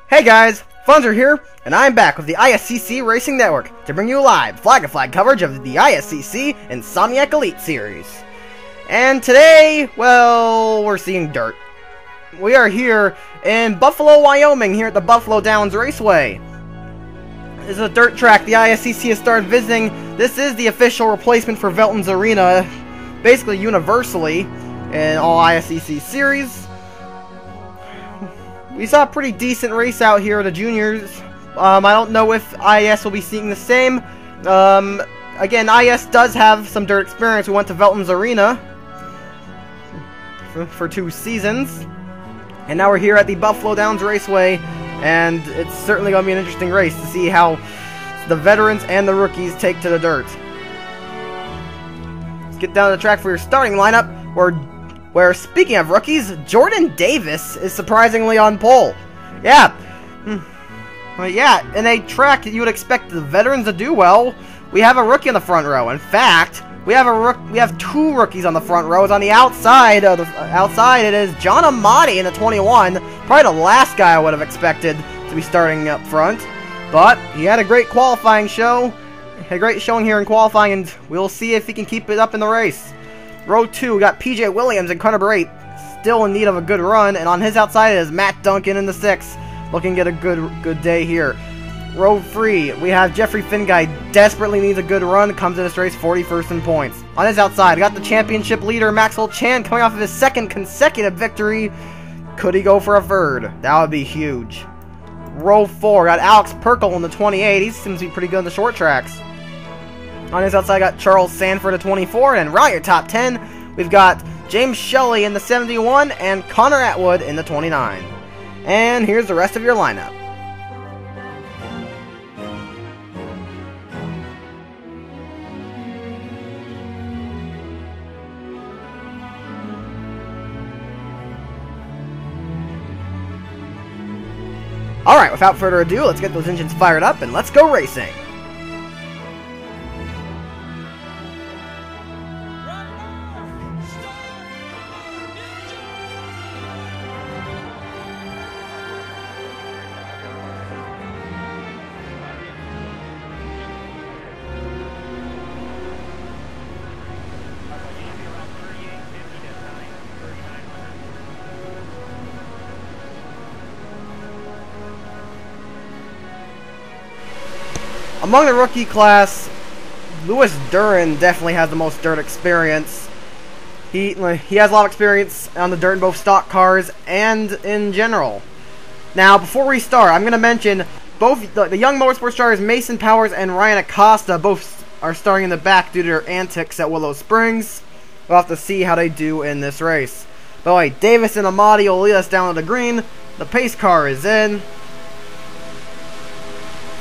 Hey guys, Funzer here, and I'm back with the ISCC Racing Network to bring you live flag-to-flag coverage of the ISCC Insomniac Elite Series. And today, well, we're seeing dirt. We are here in Buffalo, Wyoming, here at the Buffalo Downs Raceway. This is a dirt track the ISCC has started visiting. This is the official replacement for Velton's Arena, basically universally in all ISCC series. We saw a pretty decent race out here at the juniors. I don't know if IS will be seeing the same. Again, IS does have some dirt experience. We went to Velton's Arena for 2 seasons. And now we're here at the Buffalo Downs Raceway. And it's certainly going to be an interesting race to see how the veterans and the rookies take to the dirt. Let's get down to the track for your starting lineup, where speaking of rookies, Jordan Davis is surprisingly on pole. Yeah. Well, yeah, in a track that you would expect the veterans to do well, we have a rookie on the front row. In fact, we have 2 rookies on the front rows. On the outside, it is John Amati in the 21. Probably the last guy I would have expected to be starting up front. But he had a great qualifying show. Had a great showing here in qualifying, and we'll see if he can keep it up in the race. Row 2, we got PJ Williams in car number 8, still in need of a good run, and on his outside is Matt Duncan in the 6, looking to get a good day here. Row 3, we have Jeffrey Finguy, desperately needs a good run, comes in this race 41st in points. On his outside, we got the championship leader Maxwell Chan coming off of his 2nd consecutive victory. Could he go for a 3rd? That would be huge. Row 4, got Alex Perkle in the 28, he seems to be pretty good in the short tracks. On his outside, got Charles Sanford at 24, and right your top 10, we've got James Shelley in the 71 and Connor Atwood in the 29. And here's the rest of your lineup. Alright, without further ado, let's get those engines fired up and let's go racing. Among the rookie class, Lewis Duran definitely has the most dirt experience. He has a lot of experience on the dirt in both stock cars and in general. Now, before we start, I'm going to mention both the young motorsports stars Mason Powers and Ryan Acosta both are starting in the back due to their antics at Willow Springs. We'll have to see how they do in this race. By the way, Davis and Amati will lead us down to the green. The pace car is in.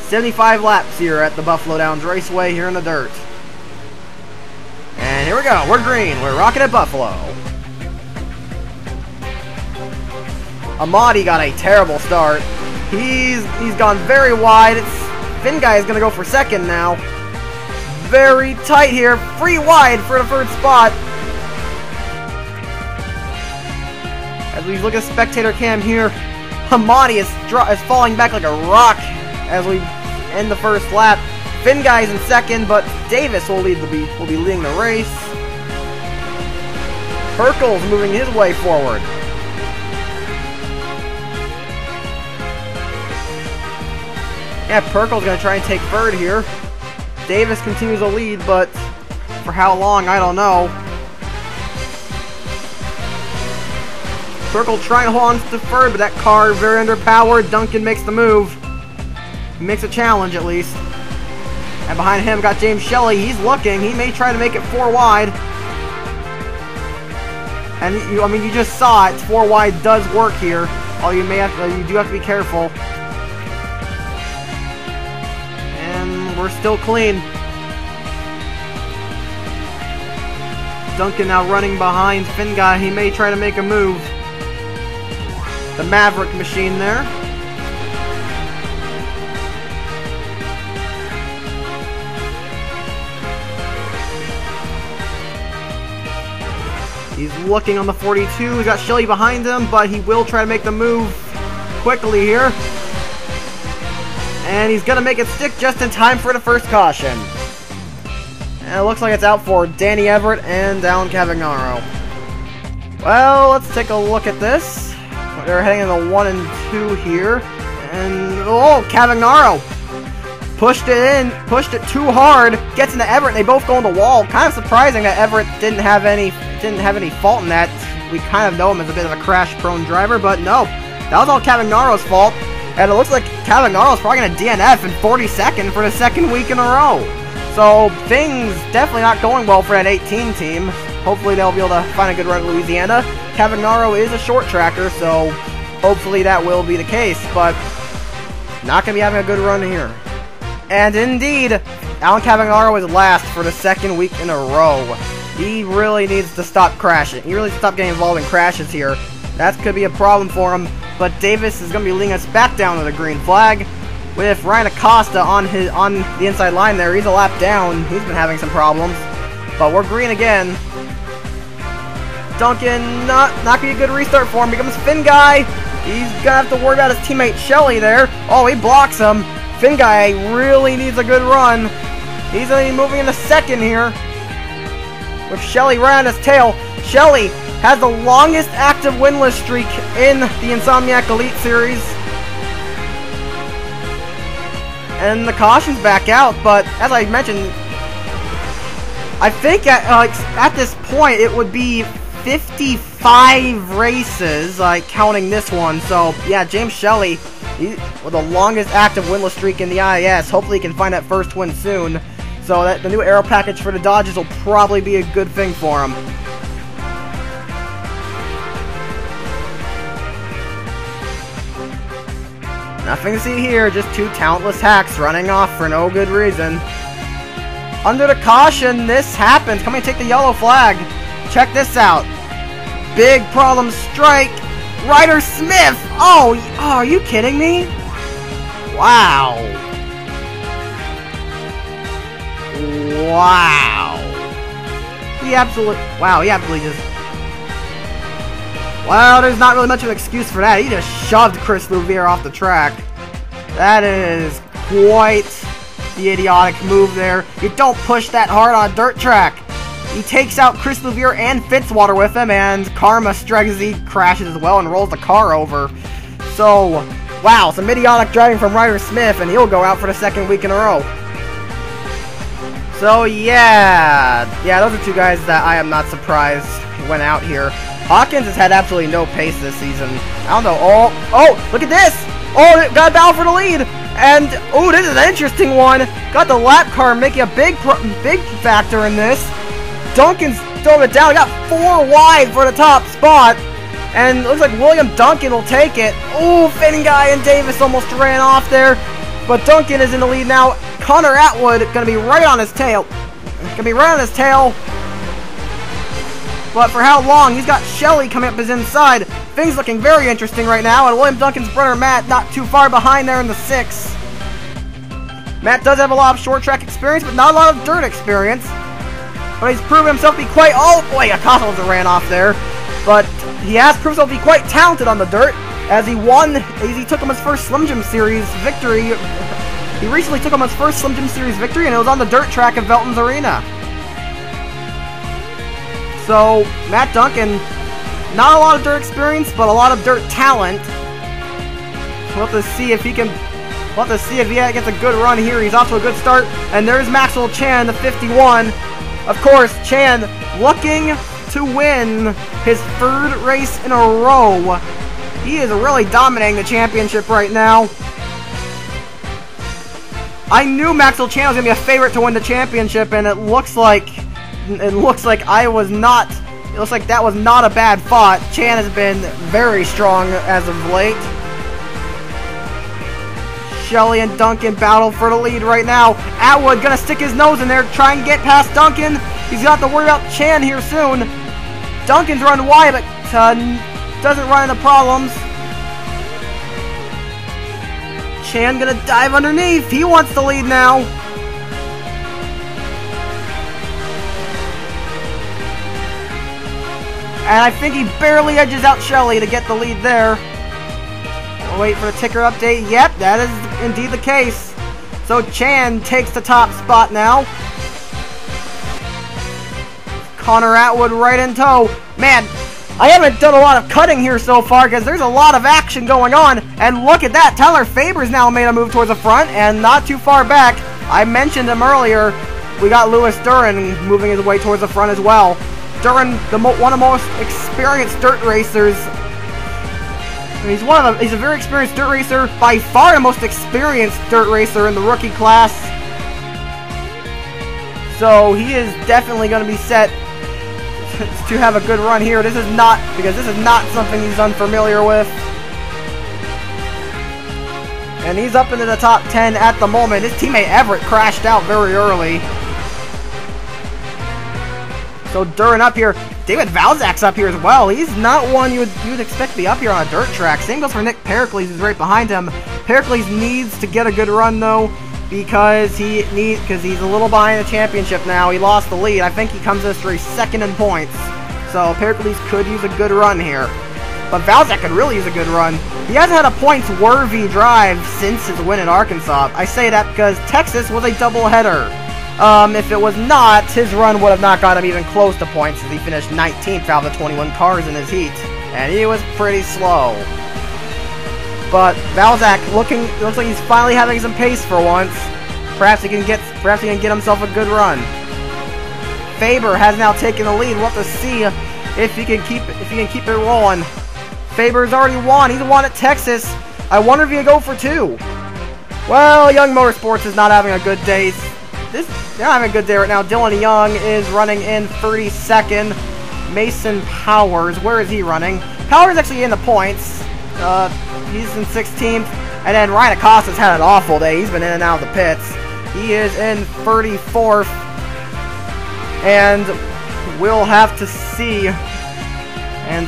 75 laps here at the Buffalo Downs Raceway here in the dirt. And here we go. We're green. We're rocking at Buffalo. Amati got a terrible start. He's gone very wide. Finguy is going to go for 2nd now. Very tight here. Free wide for the 3rd spot. As we look at spectator cam here, Amati is falling back like a rock as we end the 1st lap. Finguy's in 2nd, but Davis will be leading the race. Perkle's moving his way forward. Yeah, Perkle's going to try and take 3rd here. Davis continues to lead, but for how long, I don't know. Perkle trying to hold on to 3rd, but that car very underpowered. Duncan makes the move. Makes a challenge, at least. And behind him, got James Shelley. He's looking. He may try to make it 4 wide. And, you just saw it. 4 wide does work here. You do have to be careful. And we're still clean. Duncan now running behind Finguy. He may try to make a move. The Maverick machine there. He's looking on the 42. He's got Shelley behind him, but he will try to make the move quickly here. And he's gonna make it stick just in time for the first caution. And it looks like it's out for Danny Everett and Alan Cavagnaro. Well, let's take a look at this. They're heading in the 1 and 2 here. And, oh, Cavagnaro pushed it too hard, gets into Everett, and they both go on the wall. Kind of surprising that Everett didn't have any fault in that. We kind of know him as a bit of a crash-prone driver, but no, that was all Cavagnaro's fault. And it looks like Cavagnaro's probably going to DNF in 42nd for the second week in a row. So things definitely not going well for that 18 team. Hopefully they'll be able to find a good run at Louisiana. Cavagnaro is a short tracker, so hopefully that will be the case, but not going to be having a good run here. And indeed, Alan Cavagnaro is last for the second week in a row. He really needs to stop crashing. He really needs to stop getting involved in crashes here. That could be a problem for him. But Davis is going to be leading us back down to the green flag. With Ryan Acosta on the inside line there. He's a lap down. He's been having some problems. But we're green again. Duncan, not going to be a good restart for him. Becomes Finn Guy. He's going to have to worry about his teammate Shelley there. Oh, he blocks him. Finn Guy really needs a good run. He's going to be moving into second here. With Shelley right on his tail. Shelley has the longest active winless streak in the Insomniac Elite Series. And the caution's back out, but as I mentioned, I think at this point it would be 55 races, counting this one. So yeah, James Shelley, with the longest active winless streak in the IIS. Hopefully he can find that first win soon. So that the new aero package for the Dodgers will probably be a good thing for him. Nothing to see here, just two talentless hacks running off for no good reason. Under the caution, this happens. Come and take the yellow flag. Check this out. Big problem strike. Ryder Smith. Oh, are you kidding me? Wow. Wow. He absolutely just... Well, there's not really much of an excuse for that. He just shoved Chris Louvier off the track. That is quite the idiotic move there. You don't push that hard on a dirt track. He takes out Chris Louvier and Fitzwater with him, and Karma Stregsy crashes as well and rolls the car over. So, wow, some idiotic driving from Ryder Smith, and he'll go out for the second week in a row. So, yeah, those are two guys that I am not surprised went out here. Hawkins has had absolutely no pace this season. I don't know. Oh, look at this. Oh, got a battle for the lead. And, oh, this is an interesting one. Got the lap car making a big factor in this. Duncan's throwing it down. Got 4 wide for the top spot. And it looks like William Duncan will take it. Oh, Finn Guy and Davis almost ran off there. But Duncan is in the lead now. Connor Atwood going to be right on his tail. But for how long? He's got Shelley coming up his inside. Things looking very interesting right now. And William Duncan's brother Matt not too far behind there in the 6. Matt does have a lot of short track experience, but not a lot of dirt experience. But he's proven himself to be quite... Oh boy, Acosta ran off there. But he has proved himself to be quite talented on the dirt. As he took him his first Slim Jim Series victory. He recently took him his first Slim Jim Series victory, and it was on the dirt track at Velton's Arena. So, Matt Duncan, not a lot of dirt experience, but a lot of dirt talent. We'll have to see if he can... We'll have to see if he gets a good run here. He's off to a good start. And there's Maxwell Chan, the 51. Of course, Chan looking to win his 3rd race in a row. He is really dominating the championship right now. I knew Maxwell Chan was going to be a favorite to win the championship, and it looks like that was not a bad fight. Chan has been very strong as of late. Shelley and Duncan battle for the lead right now. Atwood gonna stick his nose in there, try and get past Duncan. He's got to worry about Chan here soon. Duncan's run wide, but doesn't run into problems. Chan gonna dive underneath. He wants the lead now. And I think he barely edges out Shelley to get the lead there. We'll wait for the ticker update. Yep, that is indeed the case. So Chan takes the top spot now. Connor Atwood right in tow. Man, I haven't done a lot of cutting here so far because there's a lot of action going on. And look at that, Tyler Faber's now made a move towards the front and not too far back. I mentioned him earlier. We got Lewis Duran moving his way towards the front as well. Duran, one of the most experienced dirt racers. He's a very experienced dirt racer, by far the most experienced dirt racer in the rookie class. So he is definitely going to be set to have a good run here. This is not something he's unfamiliar with. And he's up into the top 10 at the moment. His teammate Everett crashed out very early. So Duran up here. David Valzak's up here as well. He's not one you would expect to be up here on a dirt track. Same goes for Nick Pericles, who's right behind him. Pericles needs to get a good run though, because he's a little behind the championship now. He lost the lead. I think he comes to this race second in points. So Pericles could use a good run here. But Valzak could really use a good run. He hasn't had a points-worthy drive since his win in Arkansas. I say that because Texas was a doubleheader. If it was not, his run would have not gotten him even close to points as he finished 19th out of the 21 cars in his heat. And he was pretty slow. But Valzak looks like he's finally having some pace for once. Perhaps he can get himself a good run. Faber has now taken the lead. We'll have to see if he can keep it rolling. Faber's already won. He's won at Texas. I wonder if he can go for 2. Well, Young Motorsports is not having a good day. They're not having a good day right now. Dylan Young is running in 32nd. Mason Powers, where is he running? Powers actually in the points. He's in 16th. And then Ryan Acosta's had an awful day. He's been in and out of the pits. He is in 34th. And we'll have to see. And,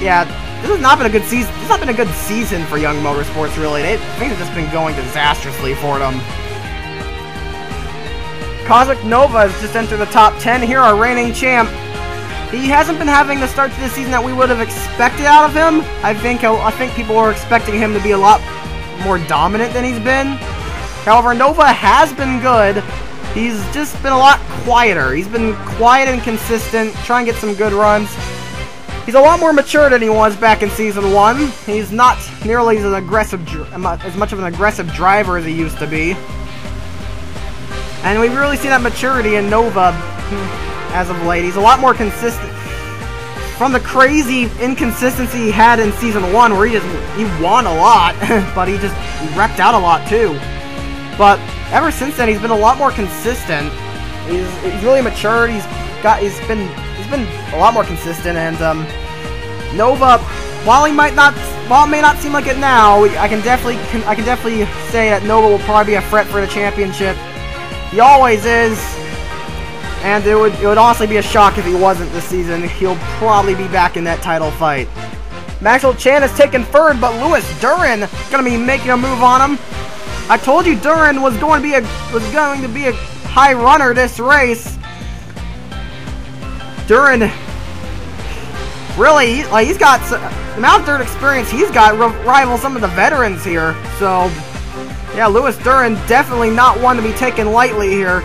yeah, this has not been a good season. This has not been a good season for Young Motorsports, really. Things have just been going disastrously for them. Cosmic Nova has just entered the top 10 here, our reigning champ. He hasn't been having the start to the season that we would have expected out of him. I think people were expecting him to be a lot more dominant than he's been. However, Nova has been good. He's just been a lot quieter. He's been quiet and consistent, trying to get some good runs. He's a lot more mature than he was back in Season 1. He's not nearly as much of an aggressive driver as he used to be. And we've really seen that maturity in Nova as of late. He's a lot more consistent. From the crazy inconsistency he had in Season 1, where he won a lot, but he wrecked out a lot too. But ever since then, he's been a lot more consistent. He's really matured. He's been a lot more consistent. And Nova, while it may not seem like it now, I can definitely say that Nova will probably be a threat for the championship. He always is, and it would honestly be a shock if he wasn't this season. He'll probably be back in that title fight. Maxwell Chan has taken third, but Lewis Duran gonna be making a move on him. I told you Duran was going to be a high runner this race. Duran, really, he's got the amount of dirt experience he's got rivals some of the veterans here. So. Yeah, Lewis Duran definitely not one to be taken lightly here.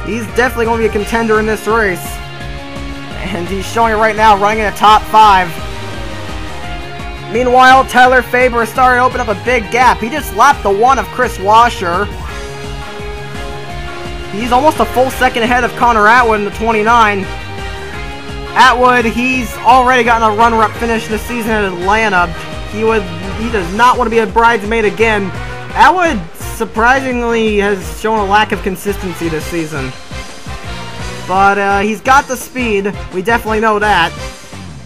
He's definitely going to be a contender in this race. And he's showing it right now, running in the top 5. Meanwhile, Tyler Faber is starting to open up a big gap. He just lapped the 1 of Chris Washer. He's almost a full second ahead of Connor Atwood in the 29. Atwood, he's already gotten a runner-up finish this season in Atlanta. He does not want to be a bridesmaid again. Atwood, surprisingly, has shown a lack of consistency this season. But he's got the speed. We definitely know that.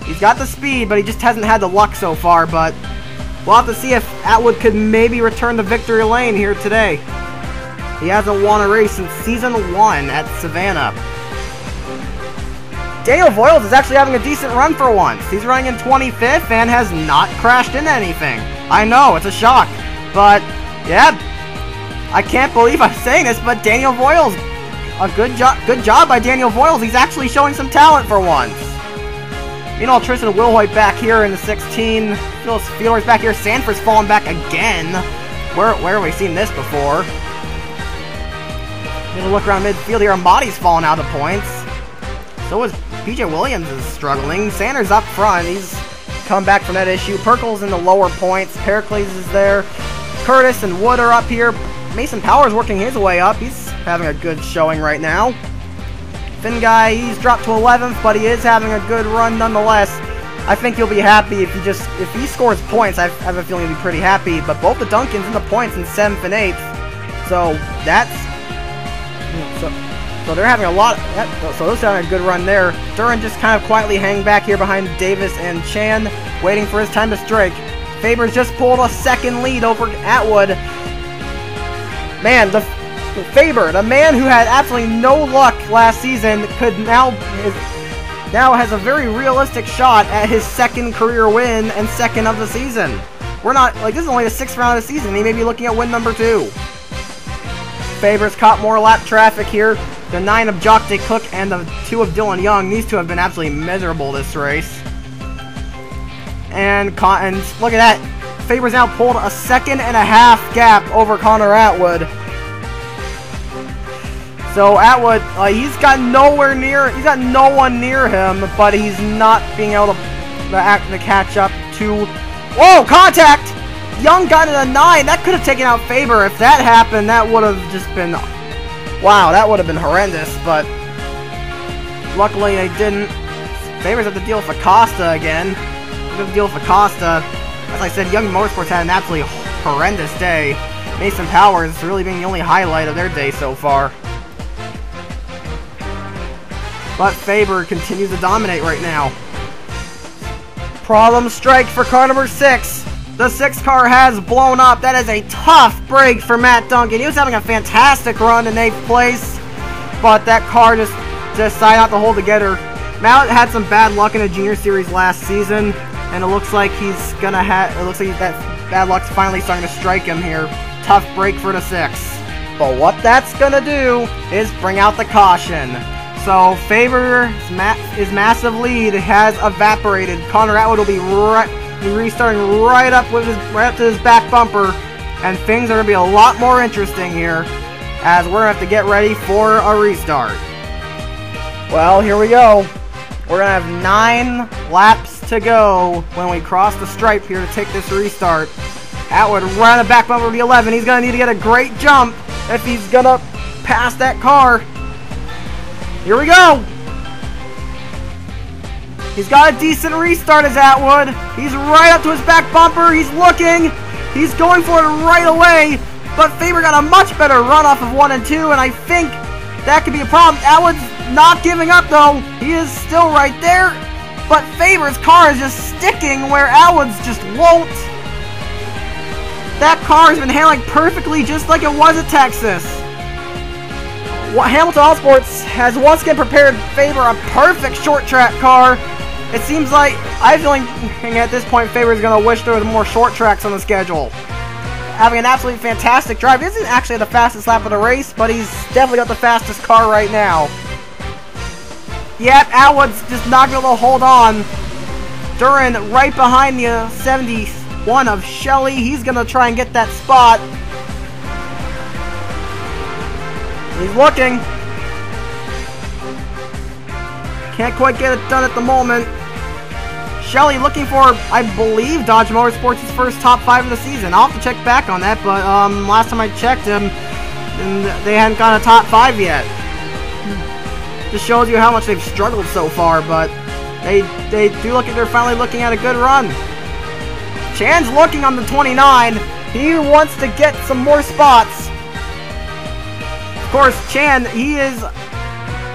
He's got the speed, but he just hasn't had the luck so far. But we'll have to see if Atwood could maybe return to victory lane here today. He hasn't won a race since Season 1 at Savannah. Daniel Voiles is actually having a decent run for once. He's running in 25th and has not crashed into anything. I know, it's a shock. But, yeah, I can't believe I'm saying this, but Daniel Voiles, a good job by Daniel Voiles. He's actually showing some talent for once. Meanwhile, Tristan Wilhoit back here in the 16. Phyllis Fielder's back here. Sanford's falling back again. where have we seen this before? Gonna look around midfield here. Amati's falling out of points. So is PJ Williams is struggling. Sanders up front. He's come back from that issue. Perkle's in the lower points. Pericles is there. Curtis and Wood are up here. Mason Powers working his way up. He's having a good showing right now. Finn Guy, he's dropped to 11th, but he is having a good run nonetheless. I think he'll be happy if he scores points. I have a feeling he'll be pretty happy. But both the Duncans in the points in 7th and 8th. So that's so they're having a lot. So those are having a good run there. Duran just kind of quietly hanging back here behind Davis and Chan, waiting for his time to strike. Faber's just pulled a second lead over Atwood. Man, Faber, the man who had absolutely no luck last season, now has a very realistic shot at his second career win and second of the season. We're not, like, this is only the 6th round of the season. He may be looking at win number 2. Faber's caught more lap traffic here. The 9 of Jock Day Cook and the 2 of Dylan Young. These two have been absolutely miserable this race. And look at that. Faber's now pulled a 1.5 second gap over Connor Atwood. So Atwood, he's got no one near him, but he's not being able to catch up to. Whoa! Contact! Young got it a 9. That could have taken out Faber. If that happened, that would have just been, wow, that would have been horrendous. But luckily they didn't. Faber's have to deal with Acosta again. Have to deal with Acosta. As I said, Young Motorsports had an absolutely horrendous day. Mason Powers really being the only highlight of their day so far. But Faber continues to dominate right now. Problem strike for car number 6. The 6 car has blown up. That is a tough break for Matt Duncan. He was having a fantastic run in 8th place, but that car just decided not to hold together. Matt had some bad luck in the Junior Series last season, and it looks like that bad luck's finally starting to strike him here. Tough break for the 6. But what that's gonna do is bring out the caution. So Faber's massive lead has evaporated. Connor Atwood will be restarting right up to his back bumper, and things are gonna be a lot more interesting here, as we're gonna have to get ready for a restart. Well, here we go. We're gonna have 9 laps to go when we cross the stripe here to take this restart. Atwood right on the back bumper of the 11. He's gonna need to get a great jump if he's gonna pass that car. Here we go! He's got a decent restart as Atwood. He's right up to his back bumper. He's looking. He's going for it right away. But Faber got a much better run off of 1 and 2, and I think that could be a problem. Atwood's not giving up, though. He is still right there. But Faber's car is just sticking where Atwood's just won't. That car has been handling perfectly just like it was at Texas. Hamilton Autosports has once again prepared Faber a perfect short track car. It seems like, I'm feeling at this point, Faber is going to wish there was more short tracks on the schedule. Having an absolutely fantastic drive. He isn't actually the fastest lap of the race, but he's definitely got the fastest car right now. Yep, Atwood's just not going to hold on. Duran right behind the 71 of Shelley. He's going to try and get that spot. He's looking. Can't quite get it done at the moment. Shelley looking for, I believe, Dodge Motorsports' first top 5 of the season. I'll have to check back on that, but last time I checked him, they hadn't gotten a top 5 yet. Just shows you how much they've struggled so far, but they do look like they're finally looking at a good run. Chan's looking on the 29. He wants to get some more spots. Of course, Chan, he is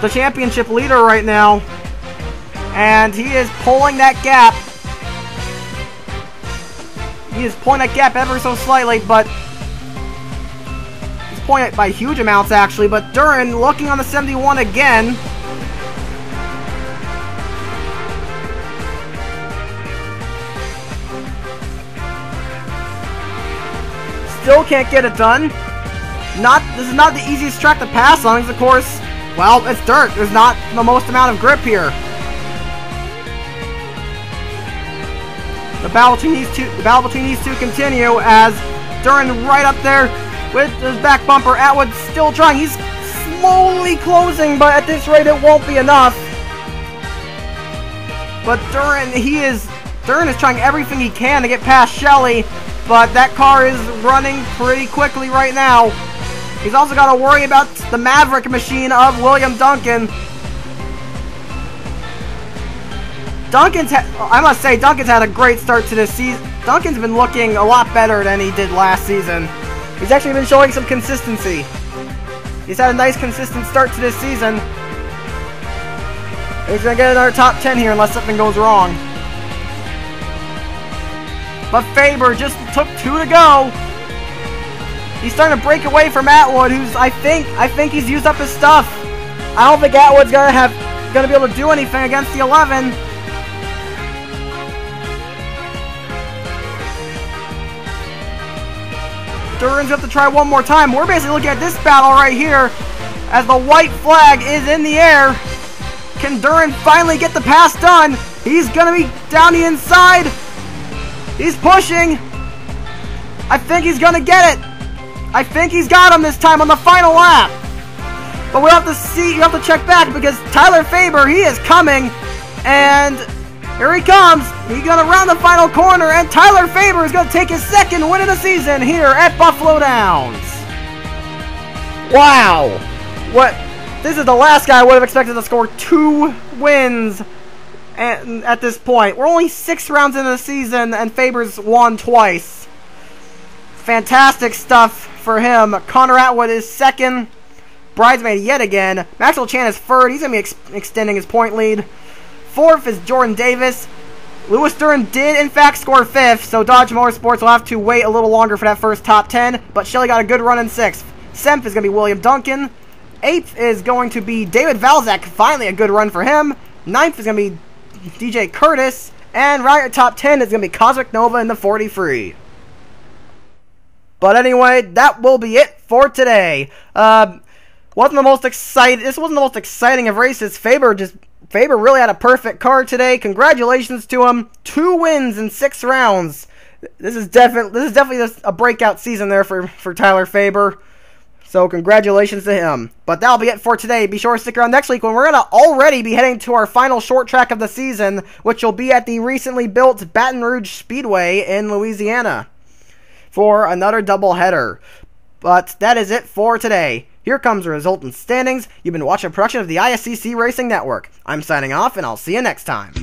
the championship leader right now, and he is pulling that gap. He is pulling that gap ever so slightly, but he's pulling it by huge amounts, actually. But Duran looking on the 71 again. Still can't get it done. This is not the easiest track to pass on, because of course, well, it's dirt. There's not the most amount of grip here. The battle between these two continue as Duran right up there with his back bumper. Atwood still trying. He's slowly closing, but at this rate it won't be enough. But Duran is trying everything he can to get past Shelley, but that car is running pretty quickly right now. He's also got to worry about the Maverick machine of William Duncan. I must say, Duncan's had a great start to this season. Duncan's been looking a lot better than he did last season. He's actually been showing some consistency. He's had a nice, consistent start to this season. He's going to get another top 10 here unless something goes wrong. But Faber just took 2 to go. He's starting to break away from Atwood, who's I think he's used up his stuff. I don't think Atwood's gonna be able to do anything against the 11. Duran's going to try one more time. We're basically looking at this battle right here as the white flag is in the air. Can Duran finally get the pass done? He's going to be down the inside. He's pushing. I think he's going to get it. I think he's got him this time on the final lap. But we'll have to see. You have to check back because Tyler Faber, he is coming. And here he comes. He's going to round the final corner. And Tyler Faber is going to take his second win of the season here at Buffalo Downs. Wow. What? This is the last guy I would have expected to score 2 wins at this point. We're only 6 rounds into the season, and Faber's won twice. Fantastic stuff for him. Connor Atwood is second. Bridesmaid yet again. Maxwell Chan is third. He's going to be extending his point lead. Fourth is Jordan Davis. Lewis Duran did, in fact, score 5th, so Dodge Motorsports will have to wait a little longer for that first top 10, but Shelley got a good run in 6th. 7th is going to be William Duncan. 8th is going to be David Valzak. Finally a good run for him. 9th is going to be DJ Curtis. And right at top 10 is going to be Cosmic Nova in the 43. But anyway, that will be it for today. This wasn't the most exciting of races. Faber really had a perfect car today. Congratulations to him. 2 wins in 6 rounds. This is definitely just a breakout season there for Tyler Faber. So congratulations to him. But that'll be it for today. Be sure to stick around next week when we're going to already be heading to our final short track of the season, which will be at the recently built Baton Rouge Speedway in Louisiana for another doubleheader. But that is it for today. Here comes the resultant standings. You've been watching a production of the ISCC Racing Network. I'm signing off, and I'll see you next time.